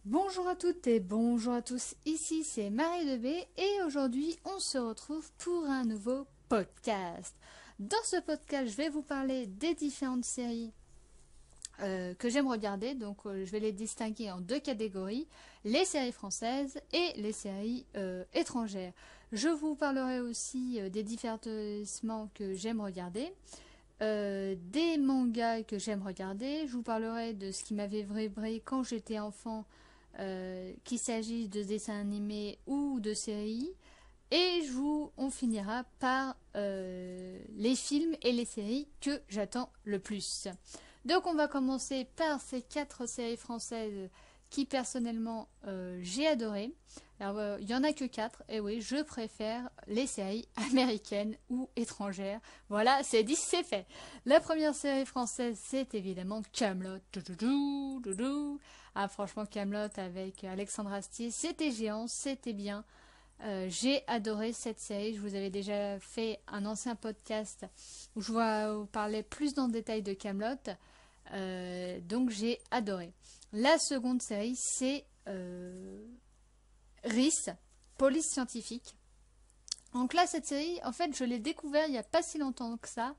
Bonjour à toutes et bonjour à tous, ici c'est Marie de B et aujourd'hui on se retrouve pour un nouveau podcast. Dans ce podcast je vais vous parler des différentes séries que j'aime regarder, donc je vais les distinguer en deux catégories, les séries françaises et les séries étrangères. Je vous parlerai aussi des divertissements que j'aime regarder. Des mangas que j'aime regarder, je vous parlerai de ce qui m'avait vibré quand j'étais enfant, qu'il s'agisse de dessins animés ou de séries. Et on finira par les films et les séries que j'attends le plus. Donc on va commencer par ces 4 séries françaises qui personnellement j'ai adoré. Alors il y en a que 4, et oui, je préfère les séries américaines ou étrangères. Voilà, c'est dit, c'est fait. La première série française, c'est évidemment Kaamelott. Ah franchement, Kaamelott avec Alexandre Astier, c'était géant, c'était bien. J'ai adoré cette série. Je vous avais déjà fait un ancien podcast où je vous parlais plus dans le détail de Kaamelott. Donc j'ai adoré. La seconde série, c'est RIS, Police Scientifique. Donc là, cette série, en fait, je l'ai découvert il n'y a pas si longtemps que ça.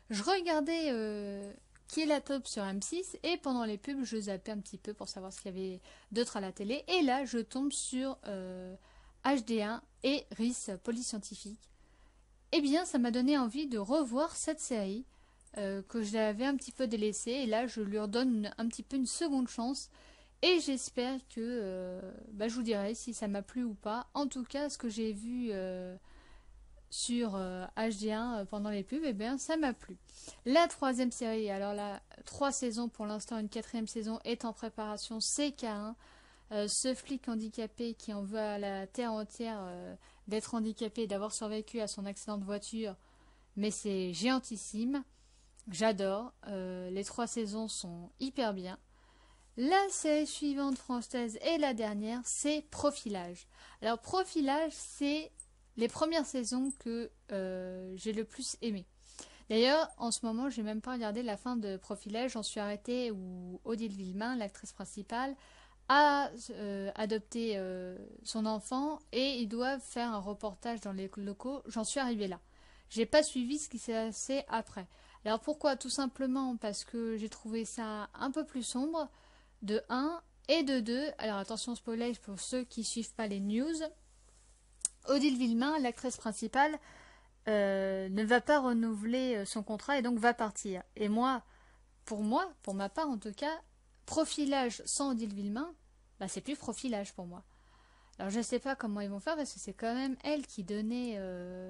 Je regardais qui est la top sur M6 et pendant les pubs, je zappais un petit peu pour savoir ce qu'il y avait d'autre à la télé. Et là, je tombe sur HD1 et RIS, Police Scientifique. Eh bien, ça m'a donné envie de revoir cette série que j'avais un petit peu délaissée. Et là, je lui redonne un petit peu une seconde chance. Et j'espère que je vous dirai si ça m'a plu ou pas. En tout cas, ce que j'ai vu sur HD1 pendant les pubs, eh bien, ça m'a plu. La troisième série, alors là, 3 saisons pour l'instant, une quatrième saison est en préparation, c'est K1. Ce flic handicapé qui en veut à la terre entière d'être handicapé et d'avoir survécu à son accident de voiture, mais c'est géantissime. J'adore. Les 3 saisons sont hyper bien. La série suivante française et la dernière, c'est Profilage. Alors Profilage, c'est les premières saisons que j'ai le plus aimé. D'ailleurs, en ce moment, j'ai même pas regardé la fin de Profilage. J'en suis arrêtée où Odile Villemain, l'actrice principale, a adopté son enfant et ils doivent faire un reportage dans les locaux. J'en suis arrivée là. J'ai pas suivi ce qui s'est passé après. Alors pourquoi? Tout simplement parce que j'ai trouvé ça un peu plus sombre, de un, et de 2. Alors attention spoiler pour ceux qui suivent pas les news. Odile Villemain, l'actrice principale, ne va pas renouveler son contrat et donc va partir. Et moi, pour ma part en tout cas, Profilage sans Odile Villemain, bah c'est plus Profilage pour moi. Alors je sais pas comment ils vont faire parce que c'est quand même elle qui donnait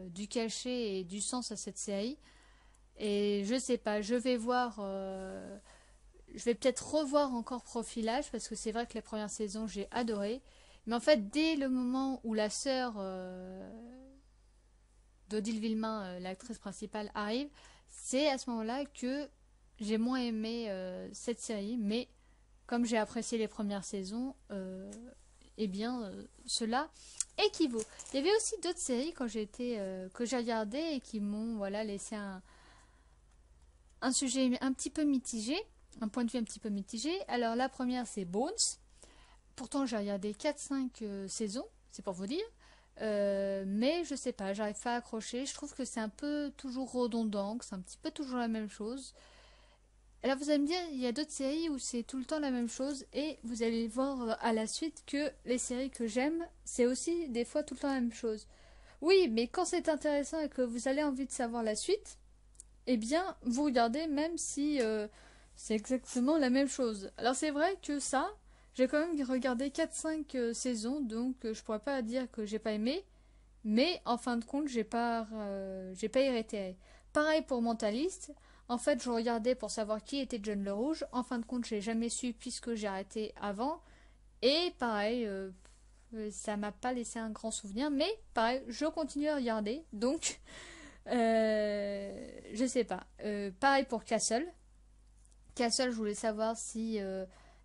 du cachet et du sens à cette série. Et je sais pas, je vais peut-être revoir encore Profilage parce que c'est vrai que les premières saisons j'ai adoré. Mais en fait, dès le moment où la sœur d'Odile Villemain, l'actrice principale, arrive, c'est à ce moment-là que j'ai moins aimé cette série. Mais comme j'ai apprécié les premières saisons, eh bien, cela équivaut. Il y avait aussi d'autres séries que j'ai regardées et qui m'ont voilà, laissé un sujet un petit peu mitigé, un point de vue un petit peu mitigé. Alors la première c'est Bones. Pourtant j'ai regardé 4-5 saisons, c'est pour vous dire. Mais je sais pas, j'arrive pas à accrocher. Je trouve que c'est un peu toujours redondant, que c'est un petit peu toujours la même chose. Alors vous allez me dire, il y a d'autres séries où c'est tout le temps la même chose et vous allez voir à la suite que les séries que j'aime, c'est aussi des fois tout le temps la même chose. Oui, mais quand c'est intéressant et que vous avez envie de savoir la suite, eh bien, vous regardez même si c'est exactement la même chose. Alors c'est vrai que ça, j'ai quand même regardé 4-5 saisons, donc je pourrais pas dire que j'ai pas aimé, mais en fin de compte, j'ai pas irrité. Pareil pour Mentaliste. En fait, je regardais pour savoir qui était John le Rouge. En fin de compte, je l'ai jamais su puisque j'ai arrêté avant. Et pareil, ça m'a pas laissé un grand souvenir, mais pareil, je continue à regarder. Donc, je sais pas. Pareil pour Castle. Castle, je voulais savoir si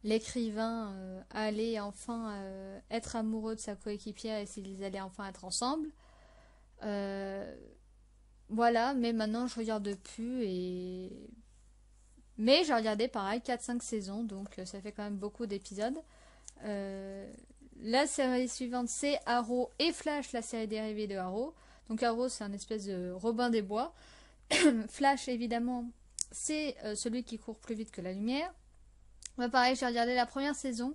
l'écrivain allait enfin être amoureux de sa coéquipière et s'ils allaient enfin être ensemble. Euh, voilà, mais maintenant je regarde plus mais j'ai regardé pareil 4-5 saisons, donc ça fait quand même beaucoup d'épisodes. La série suivante, c'est Arrow et Flash, la série dérivée de Arrow. Donc Arrow, c'est un espèce de Robin des Bois. Flash, évidemment, c'est celui qui court plus vite que la lumière. Bah, pareil, j'ai regardé la première saison.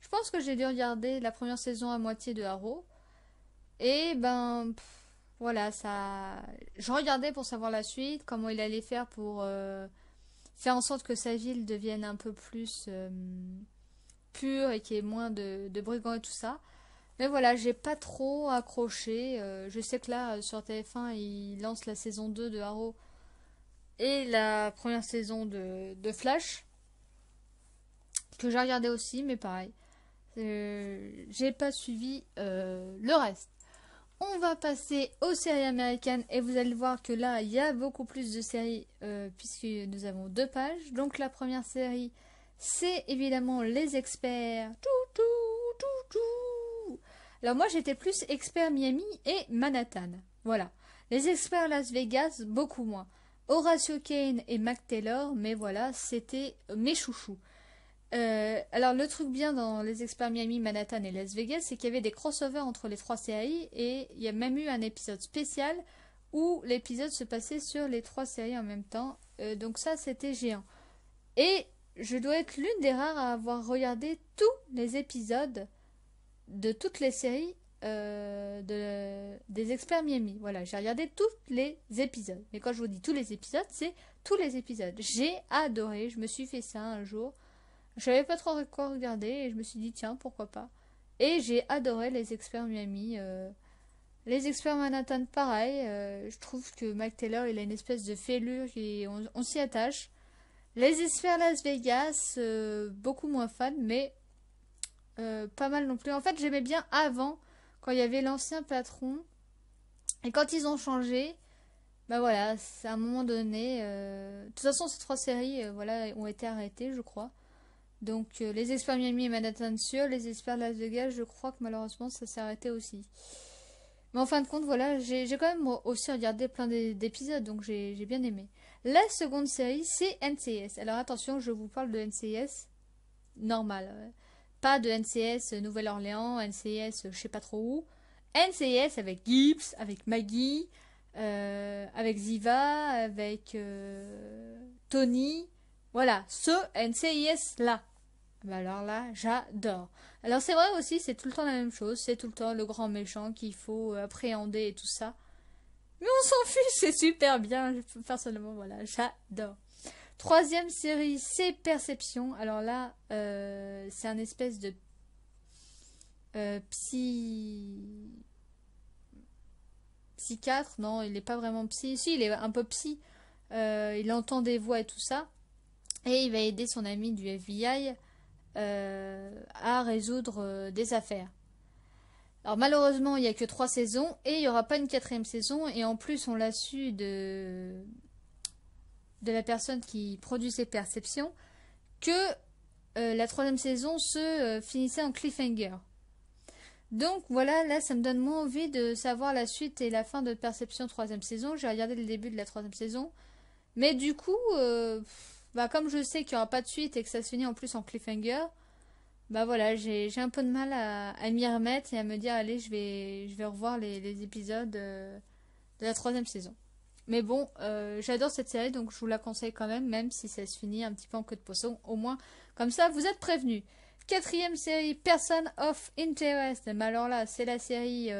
Je pense que j'ai dû regarder la première saison à moitié de Arrow. Et ben, voilà, ça. Je regardais pour savoir la suite, comment il allait faire pour faire en sorte que sa ville devienne un peu plus pure et qu'il y ait moins de brigands et tout ça. Mais voilà, j'ai pas trop accroché. Je sais que là, sur TF1, ils lancent la saison 2 de Arrow et la première saison de Flash, que j'ai regardé aussi, mais pareil. J'ai pas suivi le reste. On va passer aux séries américaines et vous allez voir que là, il y a beaucoup plus de séries puisque nous avons 2 pages. Donc la première série, c'est évidemment Les Experts. Alors moi, j'étais plus Expert Miami et Manhattan. Voilà. Les Experts Las Vegas, beaucoup moins. Horatio Kane et Mac Taylor, mais voilà, c'était mes chouchous. Alors le truc bien dans Les Experts Miami, Manhattan et Las Vegas, c'est qu'il y avait des crossovers entre les 3 séries et il y a même eu un épisode spécial où l'épisode se passait sur les 3 séries en même temps. Donc ça, c'était géant. Et je dois être l'une des rares à avoir regardé tous les épisodes de toutes les séries des Experts Miami. Voilà, j'ai regardé tous les épisodes. Mais quand je vous dis tous les épisodes, c'est tous les épisodes. J'ai adoré, je me suis fait ça un jour. Je savais pas trop quoi regarder et je me suis dit tiens, pourquoi pas. Et j'ai adoré Les Experts Miami. Les Experts Manhattan, pareil. Je trouve que Mac Taylor, il a une espèce de fêlure et on s'y attache. Les Experts Las Vegas, beaucoup moins fan, mais pas mal non plus. En fait, j'aimais bien avant, quand il y avait l'ancien patron. Et quand ils ont changé, bah voilà, c'est à un moment donné. De toute façon, ces 3 séries voilà, ont été arrêtées, je crois. Donc, les Experts Miami et Manhattan sûr, les Experts Las Vegas, je crois que malheureusement, ça s'est arrêté aussi. Mais en fin de compte, voilà, j'ai quand même aussi regardé plein d'épisodes, donc j'ai bien aimé. La seconde série, c'est NCIS. Alors attention, je vous parle de NCIS normal. Pas de NCIS Nouvelle-Orléans, NCIS je sais pas trop où. NCIS avec Gibbs, avec Maggie, avec Ziva, avec Tony. Voilà, ce NCIS là. Bah alors là, j'adore. Alors c'est vrai aussi, c'est tout le temps la même chose. C'est tout le temps le grand méchant qu'il faut appréhender et tout ça. Mais on s'en fiche, c'est super bien. Personnellement, voilà, j'adore. Troisième série, c'est Perception. Alors là, c'est un espèce de psychiatre. Non, il n'est pas vraiment psy. Si, il est un peu psy. Il entend des voix et tout ça. Et il va aider son ami du FBI à résoudre des affaires. Alors malheureusement, il n'y a que 3 saisons et il n'y aura pas une 4e saison. Et en plus, on l'a su de la personne qui produit ces perceptions que la 3e saison se finissait en cliffhanger. Donc voilà, là ça me donne moins envie de savoir la suite et la fin de Perception 3e saison. J'ai regardé le début de la 3e saison. Mais du coup, bah, comme je sais qu'il n'y aura pas de suite et que ça se finit en plus en cliffhanger, bah voilà, j'ai un peu de mal à m'y remettre et à me dire allez, je vais revoir les épisodes de la 3e saison. Mais bon, j'adore cette série, donc je vous la conseille quand même si ça se finit un petit peu en queue de poisson. Au moins, comme ça, vous êtes prévenus. 4e série, Person of Interest. Mais alors là, c'est la série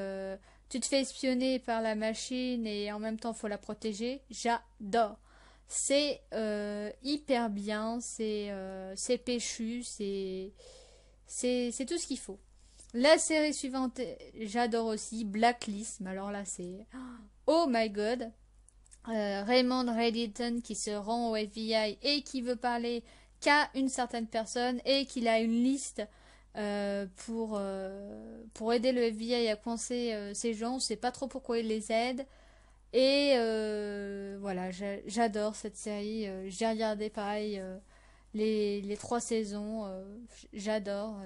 tu te fais espionner par la machine et en même temps, faut la protéger. J'adore. C'est hyper bien, c'est péchu, c'est tout ce qu'il faut. La série suivante, j'adore aussi, Blacklist. Mais alors là, c'est oh my god. Raymond Reddington qui se rend au FBI et qui veut parler qu'à une certaine personne et qu'il a une liste pour aider le FBI à coincer ces gens. On ne sait pas trop pourquoi il les aide. Et voilà, j'adore cette série. J'ai regardé pareil les 3 saisons. J'adore.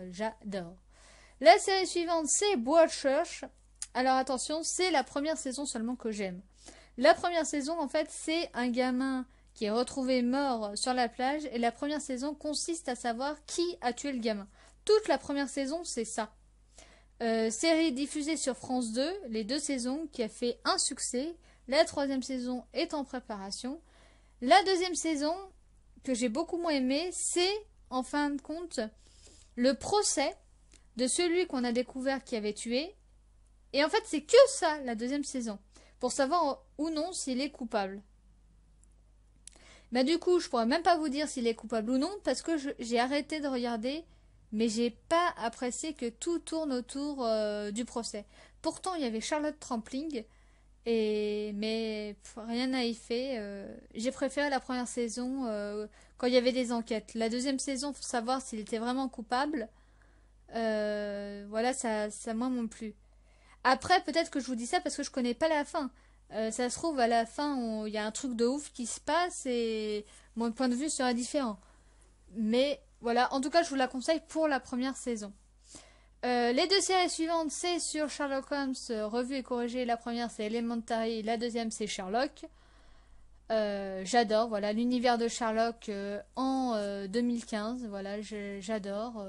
La série suivante, c'est Broadchurch. Alors attention, c'est la première saison seulement que j'aime. La première saison, en fait, c'est un gamin qui est retrouvé mort sur la plage. Et la première saison consiste à savoir qui a tué le gamin. toute la première saison, c'est ça. Série diffusée sur France 2, les 2 saisons, qui a fait un succès. La 3e saison est en préparation. La 2e saison, que j'ai beaucoup moins aimée, c'est, en fin de compte, le procès de celui qu'on a découvert qui avait tué. Et en fait, c'est que ça, la 2e saison, pour savoir ou non s'il est coupable. Bah du coup, je pourrais même pas vous dire s'il est coupable ou non, parce que j'ai arrêté de regarder, mais j'ai pas apprécié que tout tourne autour du procès. Pourtant, il y avait Charlotte Rampling, mais rien n'a y fait. J'ai préféré la première saison quand il y avait des enquêtes. La 2e saison, faut savoir s'il était vraiment coupable. Voilà, ça m'a non plus. Après, peut-être que je vous dis ça parce que je connais pas la fin. Ça se trouve, à la fin, il y a un truc de ouf qui se passe et mon point de vue sera différent. Mais voilà, en tout cas, je vous la conseille pour la première saison. Les 2 séries suivantes, c'est sur Sherlock Holmes, revue et corrigée. La première, c'est Elementary. La 2e, c'est Sherlock. J'adore, voilà, l'univers de Sherlock en 2015. Voilà, j'adore.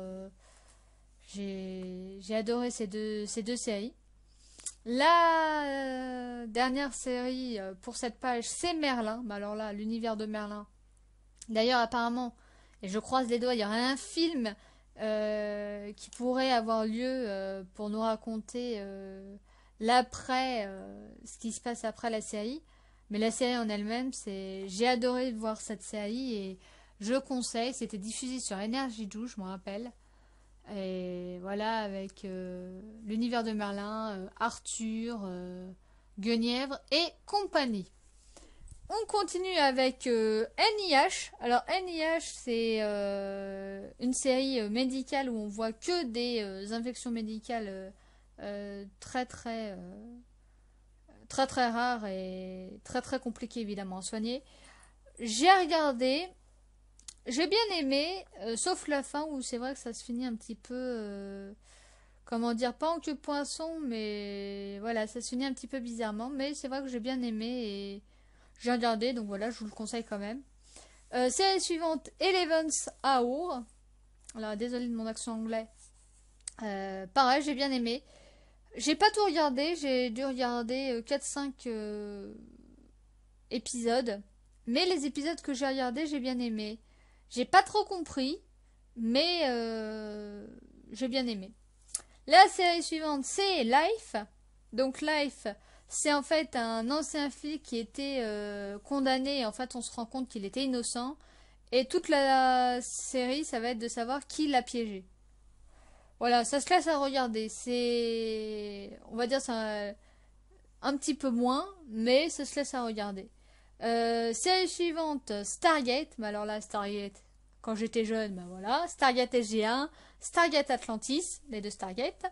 J'ai adoré ces deux séries. La dernière série pour cette page, c'est Merlin. Bah alors là, l'univers de Merlin. D'ailleurs, apparemment, et je croise les doigts, il y aurait un film qui pourrait avoir lieu pour nous raconter l'après, ce qui se passe après la série. Mais la série en elle-même, j'ai adoré voir cette série et je conseille. C'était diffusé sur Énergie 12, je me rappelle. Et voilà, avec l'univers de Merlin, Arthur, Guenièvre et compagnie. On continue avec NIH. Alors NIH, c'est une série médicale où on voit que des infections médicales très rares et très compliquées évidemment à soigner. J'ai regardé, j'ai bien aimé, sauf la fin où c'est vrai que ça se finit un petit peu, comment dire, pas en queue de poisson, mais voilà, ça se finit un petit peu bizarrement. Mais c'est vrai que j'ai bien aimé et j'ai regardé, donc voilà, je vous le conseille quand même. Série suivante, Eleven's Hour. Alors, désolé de mon accent anglais. Pareil, j'ai bien aimé. J'ai pas tout regardé, j'ai dû regarder 4-5 épisodes. Mais les épisodes que j'ai regardés, j'ai bien aimé. J'ai pas trop compris, mais j'ai bien aimé. La série suivante, c'est Life. Donc Life, c'est en fait un ancien flic qui était condamné. Et en fait, on se rend compte qu'il était innocent. Et toute la série, ça va être de savoir qui l'a piégé. Voilà, ça se laisse à regarder. On va dire, c'est un petit peu moins, mais ça se laisse à regarder. Série suivante, Stargate. Mais alors là, Stargate, quand j'étais jeune, ben voilà. Stargate SG1, Stargate Atlantis, les 2 Stargate.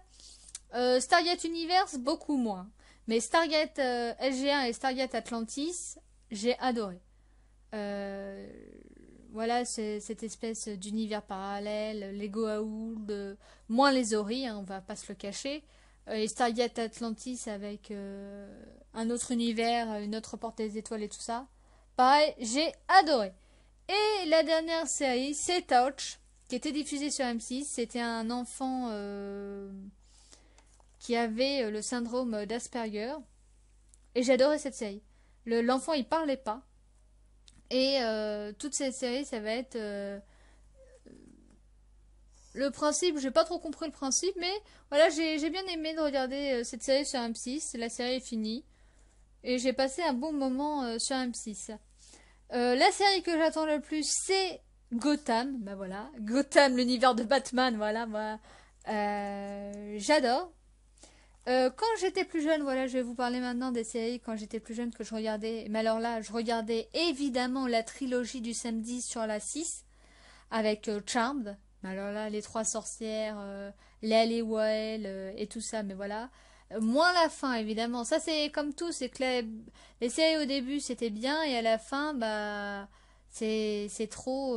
Stargate Universe, beaucoup moins. Mais Stargate SG1 et Stargate Atlantis, j'ai adoré. Voilà, cette espèce d'univers parallèle, les Goa'uld, moins les Ori, hein, on va pas se le cacher. Et Stargate Atlantis avec un autre univers, une autre porte des étoiles et tout ça. Pareil, j'ai adoré. Et la dernière série, c'est Touch, qui était diffusée sur M6. C'était un enfant qui avait le syndrome d'Asperger. Et j'adorais cette série. L'enfant, il parlait pas. Et toute cette série, ça va être... le principe, j'ai pas trop compris le principe, mais voilà, j'ai bien aimé de regarder cette série sur M6. La série est finie. Et j'ai passé un bon moment sur M6. La série que j'attends le plus, c'est Gotham. Bah voilà, Gotham, l'univers de Batman, voilà, moi, j'adore. Quand j'étais plus jeune, voilà, je vais vous parler maintenant des séries quand j'étais plus jeune que je regardais. Mais alors là, je regardais évidemment la trilogie du samedi sur la 6 avec Charmed. Mais alors là, les 3 sorcières, les Halliwell et tout ça, mais voilà. Moins la fin, évidemment. Ça, c'est comme tout, c'est que les séries au début, c'était bien, et à la fin, bah, c'est trop...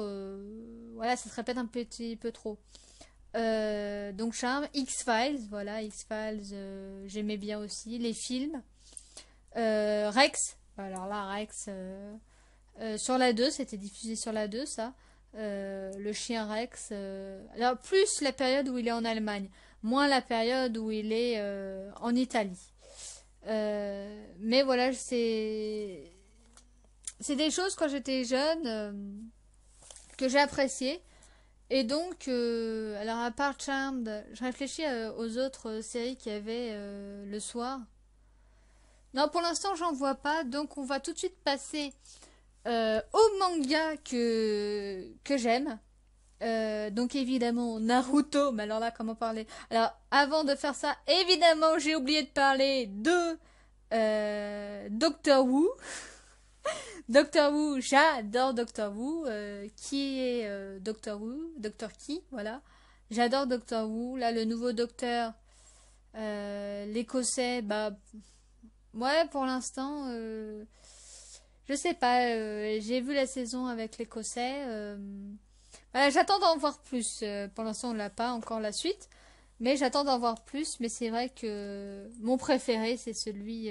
voilà, ça se répète un petit peu trop. Donc Charme, X-Files, voilà, X-Files, j'aimais bien aussi. Les films. Rex, alors là, Rex, sur la 2, c'était diffusé sur la 2, ça. le chien Rex. Alors plus la période où il est en Allemagne, moins la période où il est en Italie. Mais voilà, c'est des choses quand j'étais jeune que j'ai appréciées. Et donc, alors à part Charmed, je réfléchis aux autres séries qu'il y avait le soir. Non, pour l'instant, j'en vois pas. Donc, on va tout de suite passer au manga que j'aime. Donc, évidemment, Naruto. Mais alors là, comment parler? Alors, avant de faire ça, évidemment, j'ai oublié de parler de Doctor Who. Doctor Who, j'adore Doctor Who. Qui est Doctor Who? Doctor qui? Voilà. J'adore Doctor Who. Là, le nouveau docteur, l'écossais, bah, ouais, pour l'instant, je sais pas. J'ai vu la saison avec l'écossais. Voilà, j'attends d'en voir plus. Pour l'instant, on l'a pas encore la suite. Mais j'attends d'en voir plus. Mais c'est vrai que mon préféré, c'est celui.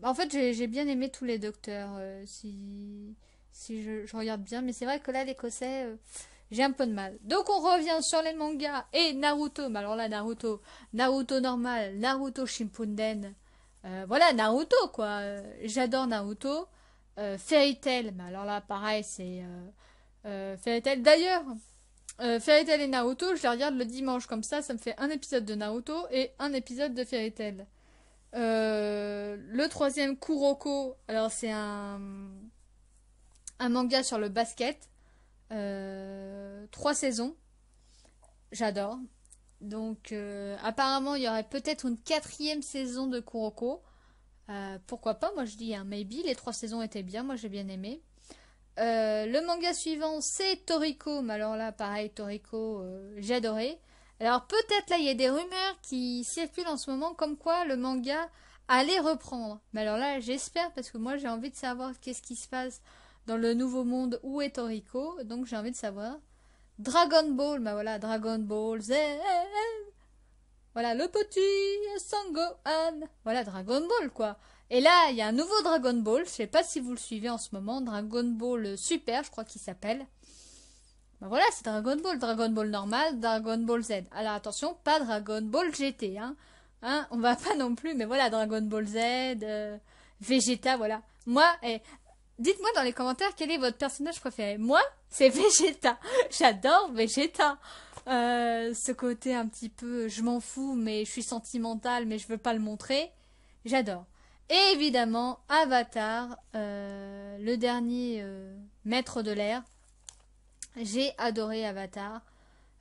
En fait, j'ai bien aimé tous les docteurs, si je regarde bien. Mais c'est vrai que là, l'écossais, j'ai un peu de mal. Donc, on revient sur les mangas et Naruto. Mais alors là, Naruto normal, Naruto Shippuden. Voilà, Naruto, quoi. J'adore Naruto. Fairy Tail, mais alors là, pareil, c'est Fairy Tail. D'ailleurs, Fairy Tail et Naruto, je les regarde le dimanche comme ça me fait un épisode de Naruto et un épisode de Fairy Tail. Le troisième, Kuroko, alors c'est un manga sur le basket. 3 saisons. J'adore. Donc, apparemment, il y aurait peut-être une 4e saison de Kuroko. Pourquoi pas? Moi, je dis un maybe. Les 3 saisons étaient bien. Moi, j'ai bien aimé. Le manga suivant, c'est Toriko. Mais alors là, pareil, Toriko, j'ai adoré. Alors, peut-être là, il y a des rumeurs qui circulent en ce moment comme quoi le manga allait reprendre. Mais alors là, j'espère parce que moi, j'ai envie de savoir qu'est-ce qui se passe dans le nouveau monde où est Toriko. Donc, j'ai envie de savoir. Dragon Ball, bah voilà, Dragon Ball Z. Voilà, le petit Sangohan. Voilà, Dragon Ball, quoi. Et là, il y a un nouveau Dragon Ball. Je sais pas si vous le suivez en ce moment. Dragon Ball Super, je crois qu'il s'appelle. Ben voilà, c'est Dragon Ball. Dragon Ball normal, Dragon Ball Z. Alors attention, pas Dragon Ball GT, hein. Hein, on va pas non plus, mais voilà, Dragon Ball Z, Vegeta, voilà. Moi, dites-moi dans les commentaires quel est votre personnage préféré. Moi, c'est Vegeta. J'adore Vegeta. Ce côté un petit peu, je m'en fous, mais je suis sentimentale, mais je veux pas le montrer. J'adore. Et évidemment, Avatar, le dernier maître de l'air. J'ai adoré Avatar.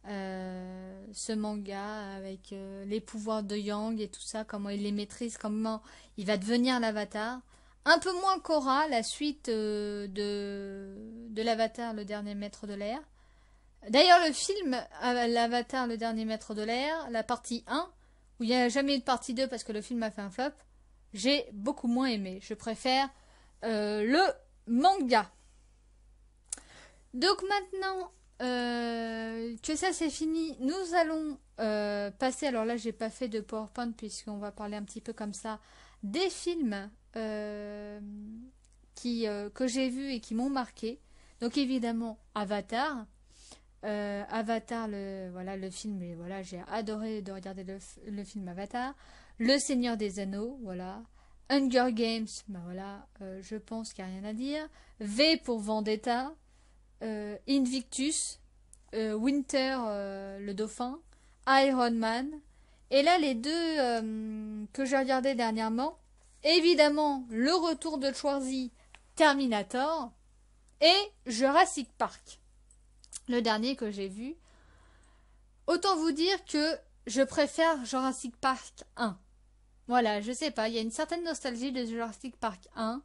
Ce manga avec les pouvoirs de Yang et tout ça, comment il les maîtrise, comment il va devenir l'Avatar. Un peu moins Korra, la suite de l'Avatar, le dernier maître de l'air. D'ailleurs, le film l'Avatar, le dernier maître de l'air, la partie 1, où il n'y a jamais eu de partie 2 parce que le film a fait un flop, j'ai beaucoup moins aimé. Je préfère le manga. Donc maintenant que ça c'est fini, nous allons passer, alors là j'ai pas fait de PowerPoint puisqu'on va parler un petit peu comme ça, des films que j'ai vus et qui m'ont marqué. Donc évidemment Avatar. Avatar, le film, et voilà, j'ai adoré de regarder le film Avatar. Le Seigneur des Anneaux, voilà. Hunger Games, bah voilà, je pense qu'il n'y a rien à dire. V pour Vendetta. Invictus. Winter, le dauphin. Iron Man. Et là, les deux que j'ai regardé dernièrement, évidemment, le retour de Schwarzy, Terminator, et Jurassic Park. Le dernier que j'ai vu. Autant vous dire que je préfère Jurassic Park 1. Voilà, je sais pas, il y a une certaine nostalgie de Jurassic Park 1.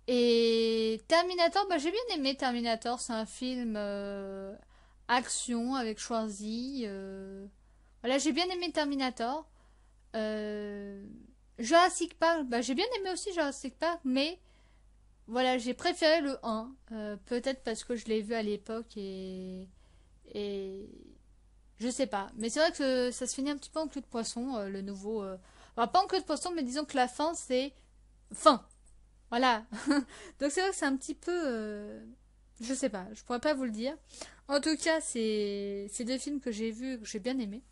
Et Terminator, bah j'ai bien aimé Terminator, c'est un film action avec Schwarzy. Voilà, j'ai bien aimé Terminator. Jurassic Park, bah j'ai bien aimé aussi Jurassic Park, mais voilà, j'ai préféré le 1. Peut-être parce que je l'ai vu à l'époque et je sais pas. Mais c'est vrai que ça se finit un petit peu en queue de poisson, le nouveau. Enfin, pas en queue de poisson, mais disons que la fin, c'est fin. Voilà. Donc c'est vrai que c'est un petit peu Je sais pas, je pourrais pas vous le dire. En tout cas, c'est deux films que j'ai vus, que j'ai bien aimés.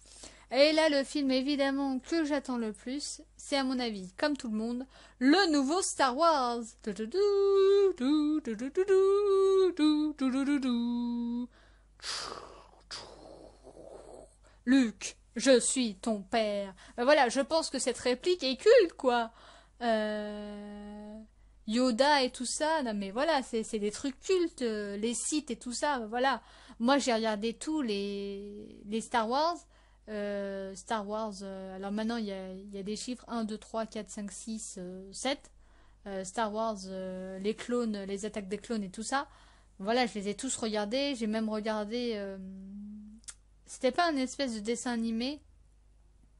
Et là, le film évidemment que j'attends le plus, c'est à mon avis, comme tout le monde, le nouveau Star Wars. Luke, je suis ton père. Voilà, je pense que cette réplique est culte, quoi. Yoda et tout ça, non mais voilà, c'est des trucs cultes, les sites et tout ça, voilà. Moi j'ai regardé tous les Star Wars. Alors maintenant il y a des chiffres 1, 2, 3, 4, 5, 6, 7. Star Wars, les clones, les attaques des clones et tout ça. Voilà, je les ai tous regardés. J'ai même regardé. C'était pas un espèce de dessin animé.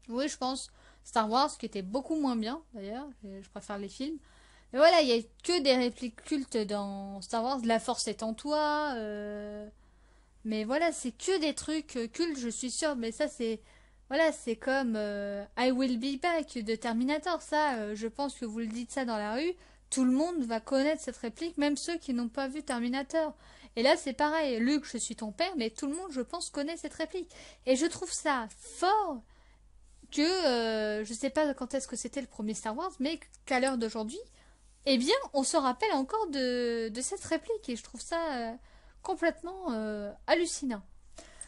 Oui, je pense. Star Wars, qui était beaucoup moins bien, d'ailleurs. Je préfère les films. Mais voilà, il y a que des répliques cultes dans Star Wars. La force est en toi. Mais voilà, c'est que des trucs cultes, je suis sûre. Mais ça, c'est... Voilà, c'est comme I Will Be Back de Terminator. Ça, je pense que vous le dites ça dans la rue. Tout le monde va connaître cette réplique, même ceux qui n'ont pas vu Terminator. Et là, c'est pareil. Luke, je suis ton père, mais tout le monde, je pense, connaît cette réplique. Et je trouve ça fort que, je sais pas quand est-ce que c'était le premier Star Wars, mais qu'à l'heure d'aujourd'hui, eh bien, on se rappelle encore de cette réplique. Et je trouve ça complètement hallucinant.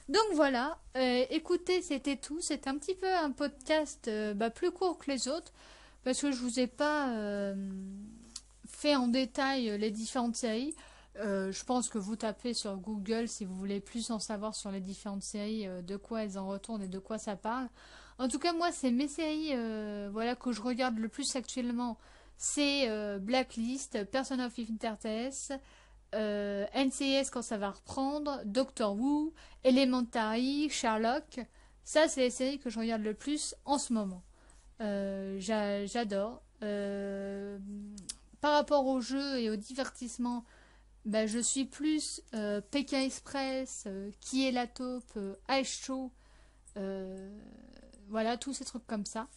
Donc voilà, écoutez, c'était tout. C'était un petit peu un podcast plus court que les autres, parce que je vous ai pas fait en détail les différentes séries. Je pense que vous tapez sur Google si vous voulez plus en savoir sur les différentes séries, de quoi elles en retournent et de quoi ça parle. En tout cas, moi, c'est mes séries voilà, que je regarde le plus actuellement. C'est Blacklist, Person of Interest, NCIS quand ça va reprendre, Doctor Who, Elementary, Sherlock. Ça, c'est les séries que je regarde le plus en ce moment. J'adore. Par rapport aux jeux et au divertissement, bah, je suis plus Pékin Express, Qui est la taupe, Ice Show, euh, voilà, tous ces trucs comme ça.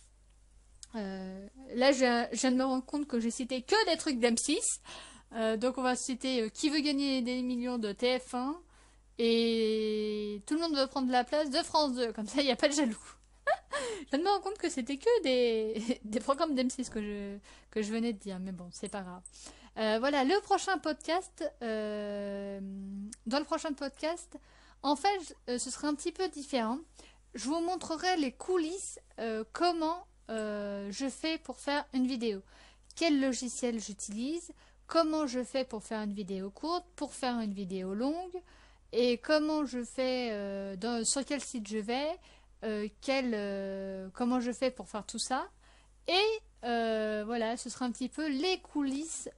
Là, je viens de me rendre compte que j'ai cité que des trucs d'M6. Donc, on va citer Qui veut gagner des millions de TF1. Et tout le monde veut prendre la place de France 2. Comme ça, il n'y a pas de jaloux. Je viens de me rendre compte que c'était que des programmes d'M6 que je venais de dire. Mais bon, c'est pas grave. Voilà, le prochain podcast. Dans le prochain podcast, en fait, ce sera un petit peu différent. Je vous montrerai les coulisses, comment je fais pour faire une vidéo. Quel logiciel j'utilise, comment je fais pour faire une vidéo courte, pour faire une vidéo longue, et comment je fais, sur quel site je vais, comment je fais pour faire tout ça. Et voilà, ce sera un petit peu les coulisses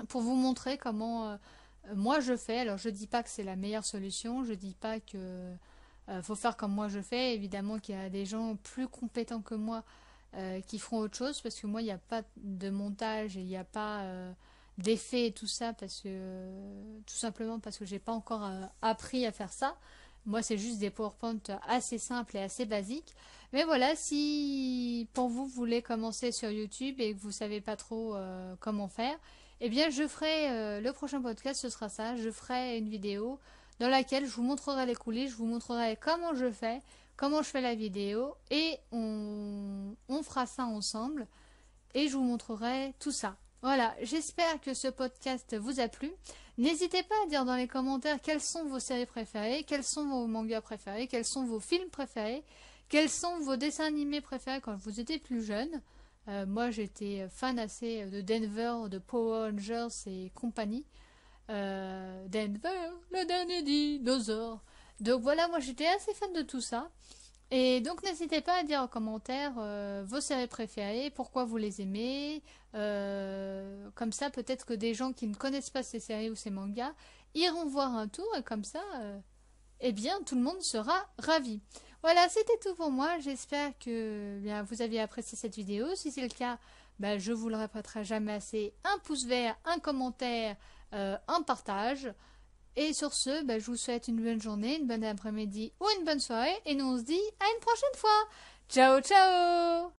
pour vous montrer comment moi je fais. Alors je dis pas que c'est la meilleure solution, je dis pas que faut faire comme moi je fais. Évidemment qu'il y a des gens plus compétents que moi qui feront autre chose, parce que moi il n'y a pas de montage et il n'y a pas d'effet et tout ça, parce que tout simplement parce que j'ai pas encore appris à faire ça. Moi c'est juste des PowerPoint assez simples et assez basiques. Mais voilà, si pour vous voulez commencer sur YouTube et que vous savez pas trop comment faire, eh bien je ferai le prochain podcast, ce sera ça. Je ferai une vidéo dans laquelle je vous montrerai les coulisses, je vous montrerai comment je fais, comment je fais la vidéo, et on fera ça ensemble et je vous montrerai tout ça. Voilà, j'espère que ce podcast vous a plu. N'hésitez pas à dire dans les commentaires quelles sont vos séries préférées, quels sont vos mangas préférés, quels sont vos films préférés, quels sont vos dessins animés préférés quand vous étiez plus jeune. Moi j'étais fan assez de Denver, de Power Rangers et compagnie. Denver, le dernier dinosaure. Donc voilà, moi j'étais assez fan de tout ça. Et donc n'hésitez pas à dire en commentaire vos séries préférées, pourquoi vous les aimez. Comme ça, peut-être que des gens qui ne connaissent pas ces séries ou ces mangas iront voir un tour, et comme ça, eh bien, tout le monde sera ravi. Voilà, c'était tout pour moi. J'espère que bien, vous avez apprécié cette vidéo. Si c'est le cas, ben, je vous le répéterai jamais assez. Un pouce vert, un commentaire, un partage. Et sur ce, ben, je vous souhaite une bonne journée, une bonne après-midi ou une bonne soirée. Et nous on se dit à une prochaine fois. Ciao, ciao!